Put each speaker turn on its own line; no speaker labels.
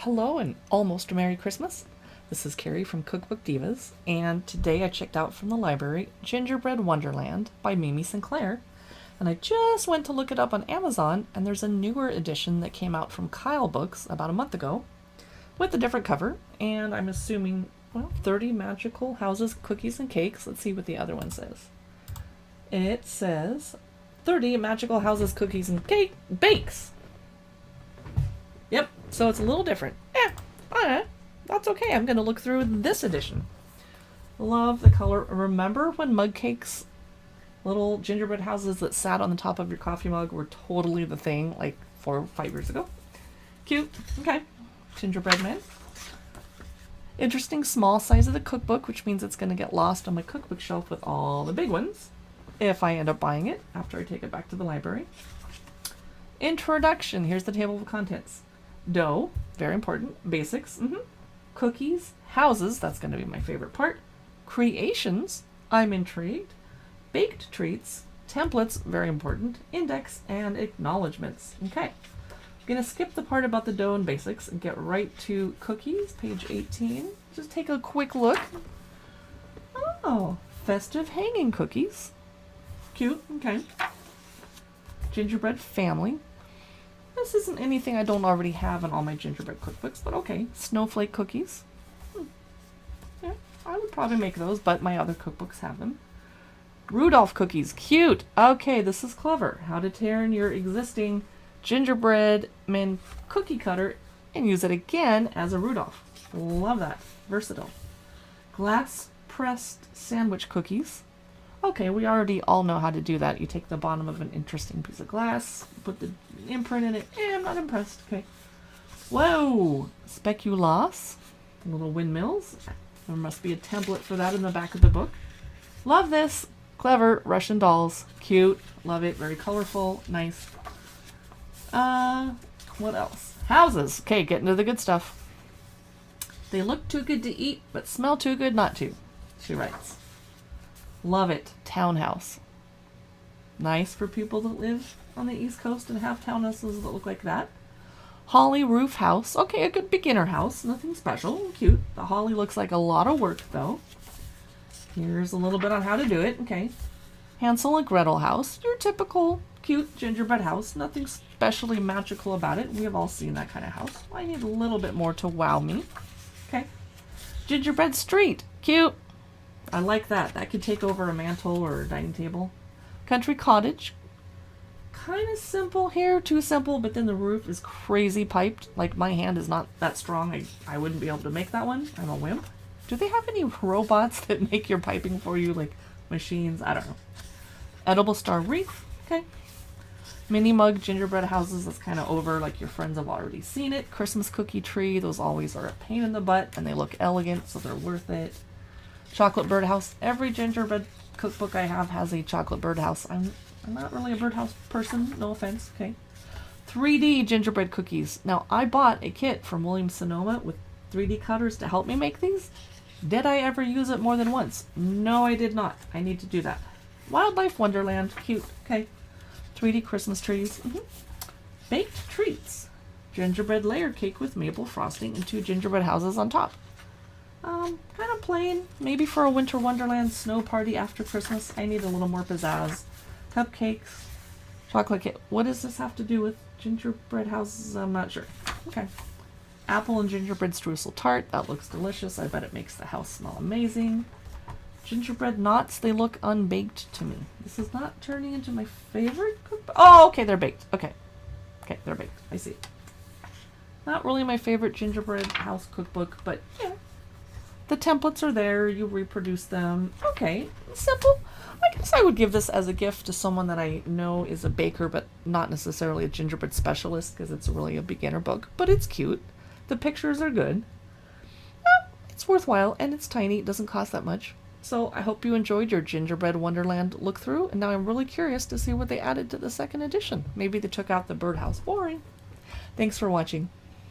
Hello and almost a Merry Christmas. This is Carrie from Cookbook Divas, and today I checked out from the library Gingerbread Wonderland by Mima Sinclair. And I just went to look it up on Amazon, and there's a newer edition that came out from Kyle Books about a month ago with a different cover, and I'm assuming, 30 magical houses, cookies, and cakes. Let's see what the other one says. It says 30 magical houses, cookies, and cake bakes. Yep, so it's a little different. Alright, that's okay. I'm going to look through this edition. Love the color. Remember when mug cakes, little gingerbread houses that sat on the top of your coffee mug, were totally the thing like 4 or 5 years ago? Cute. Okay. Gingerbread man. Interesting small size of the cookbook, which means it's going to get lost on my cookbook shelf with all the big ones if I end up buying it after I take it back to the library. Introduction. Here's the table of contents. Dough, very important. Basics. Cookies. Houses, that's going to be my favorite part. Creations, I'm intrigued. Baked treats. Templates, very important. Index and acknowledgements. Okay. I'm going to skip the part about the dough and basics and get right to cookies, page 18. Just take a quick look. Oh, festive hanging cookies. Cute. Okay. Gingerbread family. This isn't anything I don't already have in all my gingerbread cookbooks, but okay. Snowflake cookies. Yeah, I would probably make those, but my other cookbooks have them. Rudolph cookies. Cute. Okay, this is clever. How to turn your existing gingerbread man cookie cutter and use it again as a Rudolph. Love that. Versatile. Glass pressed sandwich cookies. Okay, we already all know how to do that. You take the bottom of an interesting piece of glass, put the imprint in it. I'm not impressed. Okay. Whoa! Speculoos. Little windmills. There must be a template for that in the back of the book. Love this. Clever. Russian dolls. Cute. Love it. Very colorful. Nice. What else? Houses. Okay, getting to the good stuff. They look too good to eat, but smell too good not to, she writes. Love it. Townhouse. Nice for people that live on the East Coast and have townhouses that look like that. Holly roof house. Okay, a good beginner house. Nothing special. Cute. The holly looks like a lot of work, though. Here's a little bit on how to do it. Okay. Hansel and Gretel house. Your typical cute gingerbread house. Nothing specially magical about it. We have all seen that kind of house. I need a little bit more to wow me. Okay. Gingerbread street. Cute. I like that. That could take over a mantle or a dining table. Country cottage. Kind of simple here. Too simple, but then the roof is crazy piped. Like, my hand is not that strong. I wouldn't be able to make that one. I'm a wimp. Do they have any robots that make your piping for you? Like machines? I don't know. Edible star wreath. Okay. Mini mug gingerbread houses. That's kind of over. Like, your friends have already seen it. Christmas cookie tree. Those always are a pain in the butt, and they look elegant, so they're worth it. Chocolate birdhouse. Every gingerbread cookbook I have has a chocolate birdhouse. I'm not really a birdhouse person. No offense. Okay. 3D gingerbread cookies. Now, I bought a kit from Williams Sonoma with 3D cutters to help me make these. Did I ever use it more than once? No, I did not. I need to do that. Wildlife Wonderland. Cute. Okay. 3D Christmas trees. Baked treats. Gingerbread layer cake with maple frosting and 2 gingerbread houses on top. Kind of plain. Maybe for a winter wonderland snow party after Christmas. I need a little more pizzazz. Cupcakes. Chocolate cake. What does this have to do with gingerbread houses? I'm not sure. Okay. Apple and gingerbread streusel tart. That looks delicious. I bet it makes the house smell amazing. Gingerbread knots. They look unbaked to me. This is not turning into my favorite cookbook. Oh, okay. They're baked. Okay. Okay, they're baked. I see. Not really my favorite gingerbread house cookbook, but yeah. The templates are there. You reproduce them. Okay. Simple. I guess I would give this as a gift to someone that I know is a baker, but not necessarily a gingerbread specialist, because it's really a beginner book. But it's cute. The pictures are good. It's worthwhile, and it's tiny. It doesn't cost that much. So I hope you enjoyed your Gingerbread Wonderland look through, and now I'm really curious to see what they added to the second edition. Maybe they took out the birdhouse. Boring. Thanks for watching.